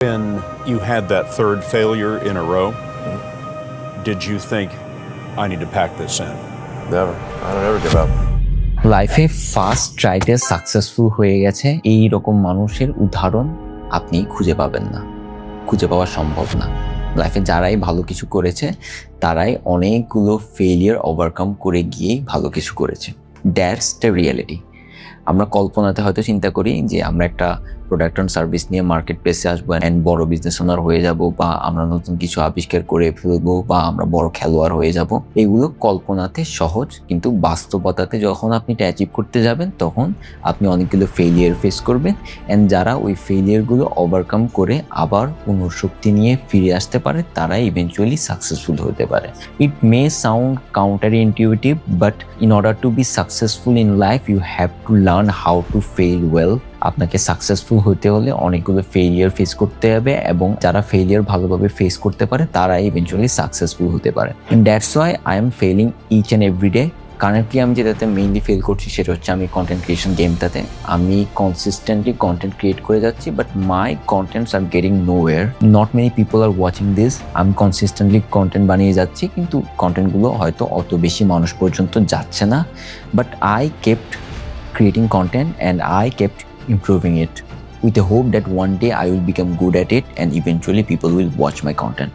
When you had that third failure in a row, did you think, I need to pack this in? Never. I don't ever give up. লাইফে first ট্রাইতে successful হয়ে গেছে এই রকম মানুষের উদাহরণ আপনি খুঁজে পাবেন না, খুঁজে পাওয়া সম্ভব না। লাইফে যারাই ভালো কিছু করেছে তারাই অনেকগুলো ফেলিয়ার ওভারকাম করে গিয়েই ভালো কিছু করেছে। That's the reality. আমরা কল্পনাতে হয়তো চিন্তা করি যে আমরা একটা প্রোডাক্ট অ্যান্ড সার্ভিস নিয়ে মার্কেট প্লেসে আসবো অ্যান্ড বড় বিজনেস ওনার হয়ে যাব, বা আমরা নতুন কিছু আবিষ্কার করে ফেলবো, বা আমরা বড় খেলোয়াড় হয়ে যাব। এগুলো কল্পনাতে সহজ, কিন্তু বাস্তবতাতে যখন আপনি এটা অ্যাচিভ করতে যাবেন তখন আপনি অনেকগুলো ফেলিয়ার ফেস করবেন, অ্যান্ড যারা ওই ফেলিয়ারগুলো ওভারকাম করে আবার পুনঃশক্তি নিয়ে ফিরে আসতে পারে তারাই ইভেনচুয়ালি সাকসেসফুল হতে পারে। It may sound counter intuitive, but in order to be successful in life you have to learn how to fail well. আপনাকে সাকসেসফুল হতে হলে অনেকগুলো ফেলিয়ার ফেস করতে হবে, এবং যারা ফেলিয়ার ভালোভাবে ফেস করতে পারে তারাই ইভেনচুয়ালি সাকসেসফুল হতে পারে। That's why I am failing each and every day. Currently আমি যেটাতে মেইনলি ফেল করছি সেটা হচ্ছে আমি কন্টেন্ট ক্রিয়েশন গেমটাতে। আমি কনসিস্টেন্টলি কন্টেন্ট ক্রিয়েট করে যাচ্ছি, but my contents are getting nowhere. Not many people are watching this. আমি কনসিস্টেন্টলি কন্টেন্ট বানিয়ে যাচ্ছি, কিন্তু কন্টেন্টগুলো হয়তো অত বেশি মানুষ পর্যন্ত যাচ্ছে না। But I kept creating content and I kept improving it with the hope that one day I will become good at it and eventually people will watch my content.